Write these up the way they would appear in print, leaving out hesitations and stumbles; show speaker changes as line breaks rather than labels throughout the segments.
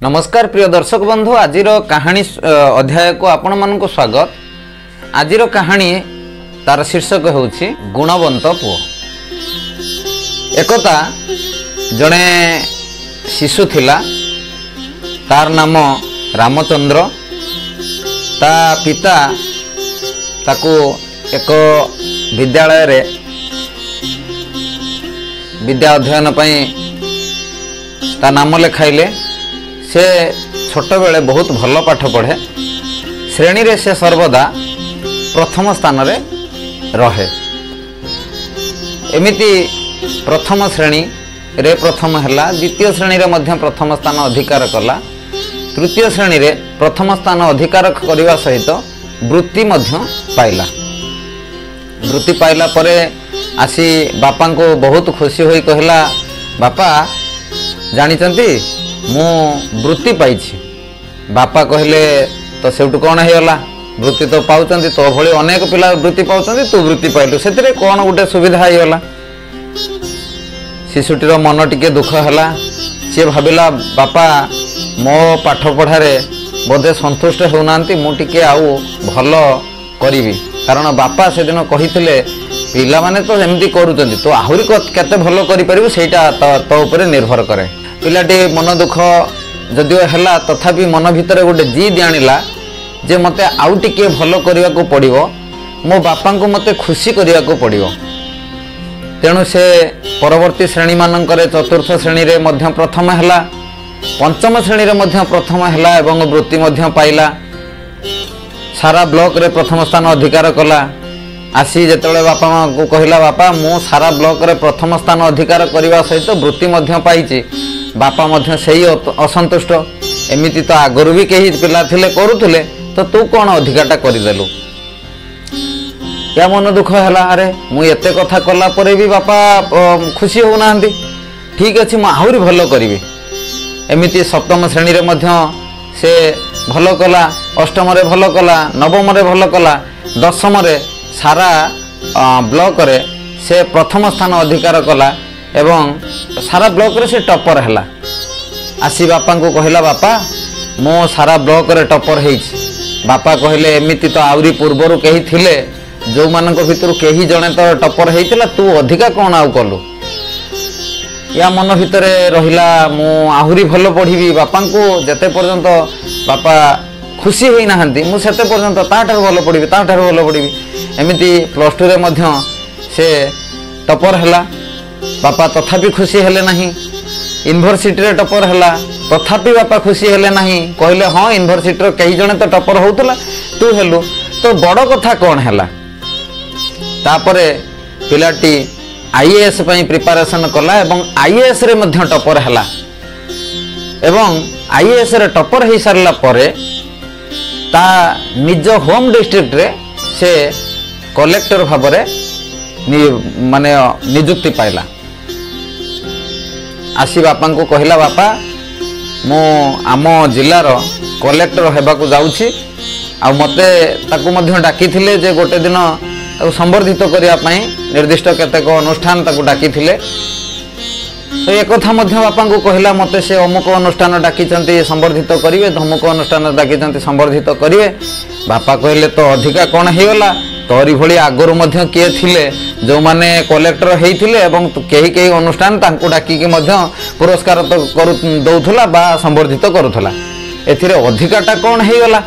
नमस्कार प्रिय दर्शक बंधु आज कहानी अध्याय को आपण मानक स्वागत। आज कहानी तार शीर्षक होउछि गुणवंत पुओ। एकता जड़े शिशु थिला तार नाम रामचंद्र। ता पिता ताकू एक विद्यालय रे विद्या अध्ययन पई ता नाम लिखाइले। से छोट बेले बहुत भल पाठ पढ़े। श्रेणी रे से सर्वदा प्रथम स्थान रे रहे। एमिति प्रथम श्रेणी रे प्रथम हैला, द्वितीय श्रेणी रे मध्य प्रथम स्थान अधिकार कला, तृतीय श्रेणी रे प्रथम स्थान अधिकार करने सहित वृत्ति मध्य पाइला। वृत्ति पाइला परे आसी बापा को बहुत खुशी होई कहला, बापा जानिचंती मु वृत्ति पाई। बापा कहले तो सेठू कौन होगा, वृत्ति तो पाउचंती, तो भली अनेक पिला वृत्ति पाउचंती, तू वृत्ति पाइलु, से कौन गोटे सुविधा होगा। शिशुटीर मन टिके दुख है। सी भाविला बापा मो पाठ पढ़ारे बोधे संतुष्ट होना, मुझे आउ भल करी। कारण बापा से दिन कही पिला माने तो एमती करूचंती, तो आहुरी केते भल करि परिबु सेटा तो ऊपर निर्भर करे। पिलाटी मन दुख जदिओ है तथापि मन भितर गोटे जिद आनिला जे मते आउ टिके भल करने को पड़िबो, मो बापा को मते खुशी करने को पड़िबो। तेणु से परवर्ती श्रेणी मानकरे चतुर्थ श्रेणी रे मध्य प्रथम हैला, पंचम श्रेणी रे मध्य प्रथम हैला एवं वृत्ति मध्य पाइला। सारा ब्लॉक रे प्रथम स्थान अधिकार कला। आसी जेतेबेले बापा माँ को कहला, बापा मु सारा ब्लॉक रे प्रथम स्थान अधिकार करने सहित वृत्ति मध्य पाइछि। बापा मध्य सही असंतुष्ट। एमिति तो आगरू भी कहीं पिला थिले करुथुले, तो तू कौन अधिकारटा करदेलु। या मन दुख है। अरे मु एते कथा कला परे भी बापा खुशी होना। ठीक अच्छे मु आहुरी भल करी। एमिति सप्तम श्रेणी रे मध्य से भल कला, अष्टम रे भल कला, नवम रे भल कला, दशम रे सारा ब्लॉक रे से प्रथम स्थान अधिकार कला एवं सारा ब्लॉक रे से टॉपर हैला। आसी बापा को कहला, बापा मो सारा ब्लॉक रे टॉपर हेछि। बापा कहले, एमिति तो आउरी पूर्वरु केही थिले, जो मानक भितरु केही जणे तो टॉपर हेतिला, तू अधिका कोन आउ कलु। या मन भितरे रहिला, मु आहुरी भल पढ़िबी। बापा को जते पर्यंत बापा खुशी होई नाहंती, मु सेते पर्यंत ताठार भल पढ़िबी, ताठार भल पढ़िबी। एमिति प्लस टू रे मध्य से टॉपर हैला। बापा तथापि खुशी हेले नहीं। यूनिवर्सिटी रे टॉपर हैला, तथापि बापा खुशी हेले नहीं। कहले, हाँ यूनिवर्सिटी रे कई जने तो टॉपर होतला, तू हेलु, तो बड़ कथा कौन हैला। तापरे पिलाटी आईएएस पई प्रिपरेशन कला एवं आईएएस रे मध्य टॉपर हैला। एवं आईएएस रे टॉपर हो सारला परे ता निज होम डिस्ट्रिक्ट रे से कलेक्टर भाव माने नियुक्ति पाइला। आसी बापा को कहला, बापा मु आम जिलार कलेक्टर हेबाकू जाउछि। आ मते ताकू मध्य डाकी थिले जे गोटे दिन ताकू संबर्धित करिया पई निर्दिष्ट केतेक अनुष्ठान ताकू डाकी थिले। तो एक कथा मध्य बापा को कहला, मते से अमुक अनुष्ठान डाकीचंती संबर्धित करिवे, धमुक अनुष्ठान डाकीचंती संबर्धित करिवे। बापा कहले, तो अधिका कौन हेगला, तोरी भली आगरू मध्य किए थिले जो माने कलेक्टर हेइथिले एवं केही केही अनुष्ठान तांको डाकी के मध्य पुरस्कार तो करू दउथला बा संबर्धित करूथला। एथिरे अधिकाटा कौन हेगला।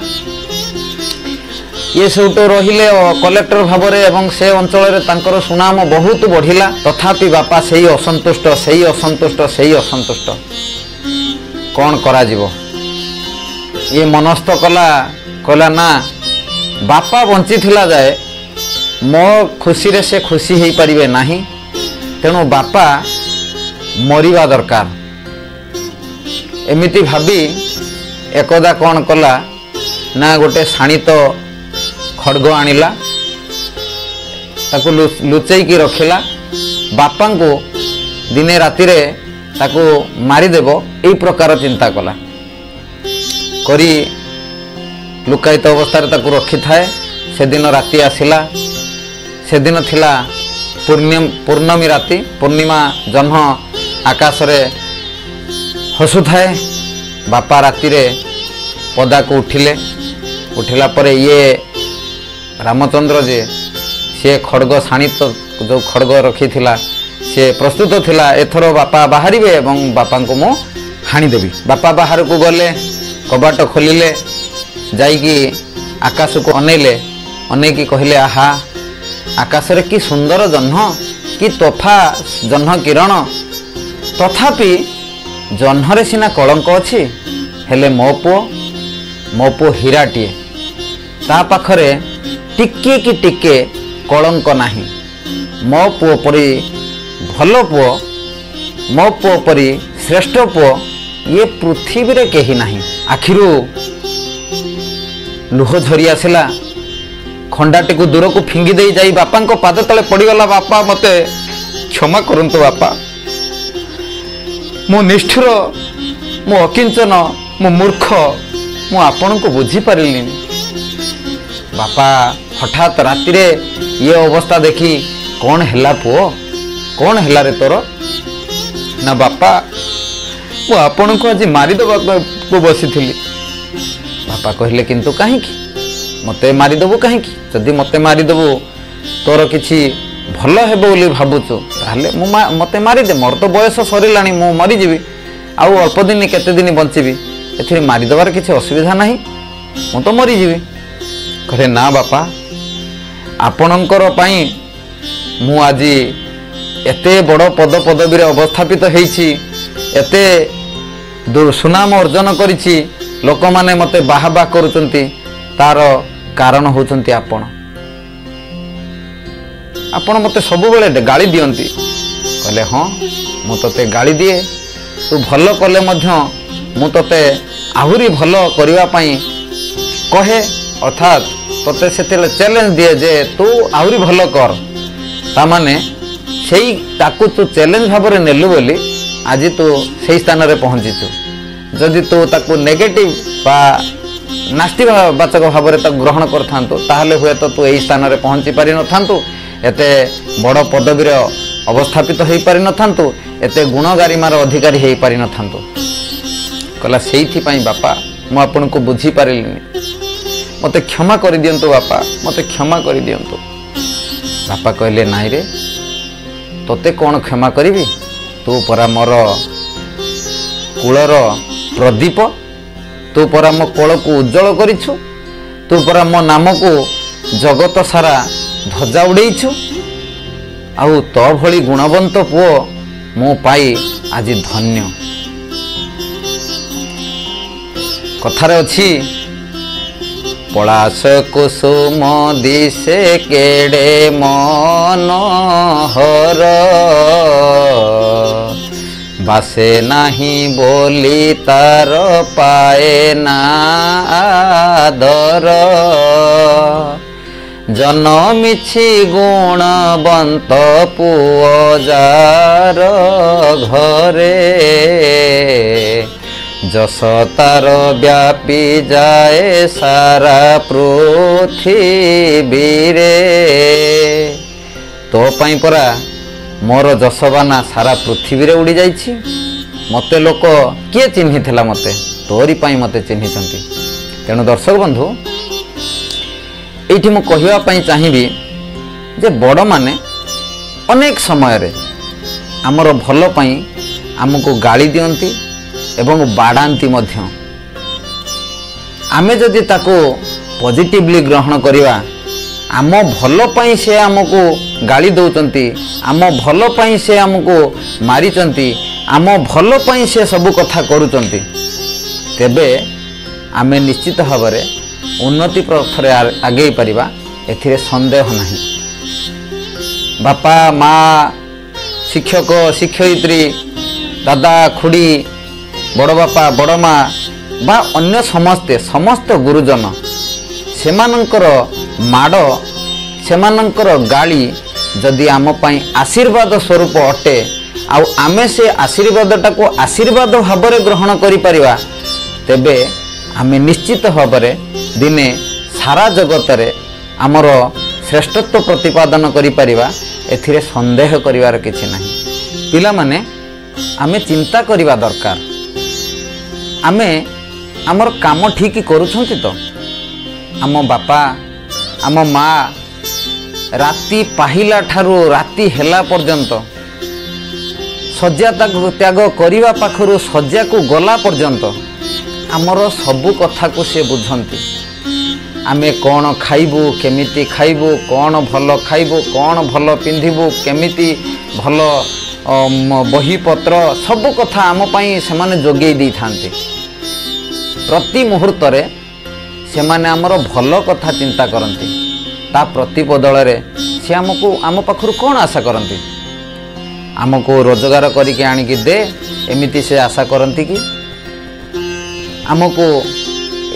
ये सब तो रहिले कलेक्टर भाव रे एवं से अंचल रे तांकर सुनाम बहुत बढ़िला। तथापि बापा सही असंतुष्ट, सही असंतुष्ट, सही असंतुष्ट। कौन करा जीवो। ये मनस्थ कला, कहला ना बापा बंची थिला जाए मो खुशी रे से खुशी हो पारिबे नाही। तेणु बापा मरिबा दरकार। एमिति भाबी एकदा कौन कला ना गोटे शाणित खड्ग आनिला, ताकू लुचई की रखिला। बापा को दिने राति रे ताकू मारिदेव एई प्रकार चिंता कला करी लुकायित अवस्था ताकू रखी थाए। से दिन राति आसिला। से दिन थिला पूर्णमी राति। पूर्णिमा जह्न आकाश रे हसु थाए। बापा राति रे पदा को उठिला पर ये रामचंद्र जे सी खड़ग शाणी तो जो खड़ग रखी थिला सी प्रस्तुत थिला एथरो बापा बाहर बापा को मु हाणीदेवी। बापा बाहर को गले कबाट खोलिले जाइकी आकाश को अनेले अनेकी कहले आहा आकाश रे कि सुंदर जह्न कि तोफा जह्न किरण तथापि जह्नरे सिना कलंक अछि हेले मो पुओ हीराटीए ता पाखरे टिके कि टिके कलंक नाही। मो पुओ परी भल पुओ मो पुओ परी श्रेष्ठ पुओ ये पृथ्वी रे केही नाही। आखिरु लुह झरी आसिला खंडाटी को दूर को फिंगी दे जाई बापा को पाद तले पड़गला। बापा मते क्षमा करंतु बापा मो निष्ठुर मो अकिंचन मो मूर्ख मु आपण को बुझी पारिलिनी। बापा हठात राति रे ये अवस्था देखी कौन हैला पुओ कौन हैला रे तोर ना बापा मु आपण को आज मारिदेवा को बसी थिली। बापा कहले किंतु काहे की मते मारिदेबू कहीं जदि मते मारिदेबू तोर किछि भल हेबो बोली भाबुचु ताहले मते मारिदे मोर तो बयस सरिलानी मु मरीजीवी आउ अल्प दिन केते दिन बंचीबी एथिरे मारिदेबार किछि असुविधा नाही मु तो मरीजीवी। कहे ना बापा आपणकर पई मु आज एते बड़ पद पदवी रे अवस्थापित हेछि एते सुनाम अर्जन करिछि लोक माने मते बाहाबा करूचंती तार कारण होचंती आपण मते सब बेले गाली दियंती। कहले हाँ मु तते गाली दिए तू भल कले मध्य मु तते आहुरी भल करिवा पई कहे अर्थात तते सेते चैलेंज दिए जे तू आहुरी भल कर ता माने सेई ताकू तू चैलेंज भाबरे नेलु बोली आज तू सेई स्थान रे पहुंचीचु। जदि तू ताकू नेगेटिव बा नास्ती वाचक भाव में ग्रहण कर हुए तो तू यही स्थान में पहुँची पारि नथांतु एते बड़ पदवी अवस्थापित हो पारि नथांतु एते गुण गारिमार अधिकारी हो पारि नथांतु। कहला सेइथिपाई बापा मु आपन को बुझी पारिलिनी मते क्षमा कर दियंतु बापा मते क्षमा कर दियंतु। बापा कहले नाई रे तोते कौन क्षमा करिवि तू परा मोर कूलर प्रदीप तू परा मो कोल को उज्जवल करिछु तू परा मो नाम को जगत सारा ध्वजा उड़ेइछु आउ तो भली गुणवंत पुओ मो पाई आज धन्य। कथारे अछि पलाश कुसुम दिसे केड़े मनोहर बासे नाही बोली तार पाए ना आदर जनमिछि गुणवंत पुओ जार घरे जस तार व्यापी जाए सारा पृथ्वी रे तो पाई परा मोर जसबाना सारा पृथ्वी रे उड़ी जाइछि मते लोक किए चिन्हि थिला मते तोरी पाई मते चिन्हि चंती। तेणु दर्शक बंधु एठी मु कहिवा पाई चाहिबी जे बड़ माने अनेक समय रे हमर भल पाई हमको गाली दियंती एवं बाड़ांती मध्य आमे जदि ताको पॉजिटिवली ग्रहण करिवा आम भल पाई से आमको गाली दौचंती आम भल पाई से आमको मारिचंती आम भल पाई से सब कथा करूचंती तेबे आमे निश्चित भाव में उन्नति पथरे आगे पारिबा एथिरे संदेह नहीं। बापा माँ शिक्षक शिक्षयित्री दादा खुड़ी बड़ बापा बड़ माँ बा अन्य समस्ते समस्त गुरुजन सेमानंकर माड़ सेमानंकर गाली जदि आम पाई आशीर्वाद स्वरूप अटे आउ आमे से आशीर्वाद टाको आशीर्वाद भाव में ग्रहण करि परिबा तेबे आमे निश्चित भाव में दिने सारा जगत रे आमर श्रेष्ठत्व प्रतिपादन करि परिबा एथिरे संदेह करिवार किछि नाही। पिला माने आमे चिंता करिबा दरकार आमे आमर काम ठीक करुछंती तो आम बापा आम माँ राति पाहिला ठारू राति हेला पर्यंत शज्या त्याग करने पाखरु शज्या को गला पर्यंत आमर सबु कथा को से बुझंती आमे कौन खाइबू केमिति खाइबू कौन भल खाइबू कौन भल पिंधिबू केमिति भल बही पत्र सबु कथा आम पाई से माने जोगई दी थांती प्रति मुहूर्त रे से माने आमर भल कथा चिंता करती ता प्रति बदल रे से आमको आम पाखरु कौन आशा करती आमको रोजगार करके आनिकी दे एमिति से आशा करती कि आमको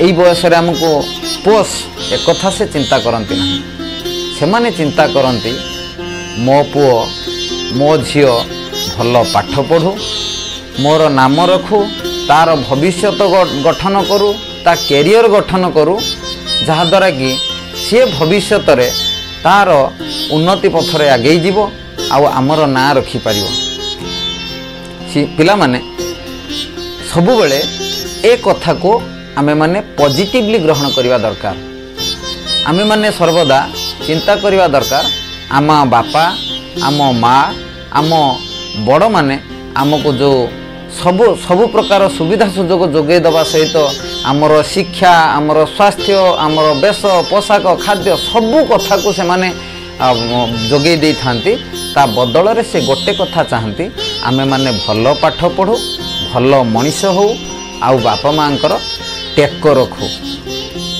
यही बयस आमको पोष एक कथा से चिंता करती ना से माने चिंता करती मो पुओ मो झियो भल पाठ पढ़ू मोर नाम रखू तार भविष्य गठन करू ता कैरियर गठन करू जहाद्वारा कि सी भविष्य तार उन्नति पथरे आगे जीव आमर ना रखिपर पिला माने सबु बेले ए कथा को आमे माने पॉजिटिवली ग्रहण करवा दरकार आमे माने सर्वदा चिंता करवा दरकार आम बापा आम माँ आम बड़ माने आमको जो सबु सबु प्रकार सुविधा सुजोग जोगे दबा सहित आमर शिक्षा आमर स्वास्थ्य आमर बेश पोशाक खाद्य सबु कथा को से माने जोगे दे थांती ता बदल रे से गोटे कथा चाहती आमे माने भल पाठ पढ़ू भल मनीष हो आउ बापा माँकर टेक रखू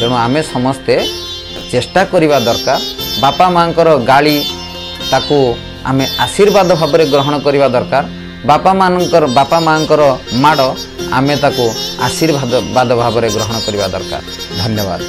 तेणु आमे समस्ते चेष्टा करिबा दरकार बापा माँकर गाली ताकू आमे आशीर्वाद भाव में ग्रहण करिबा दरकार बापा माँकर माड़ आमे ताकू आशीर्वाद भाव में ग्रहण करिबा दरकार। धन्यवाद।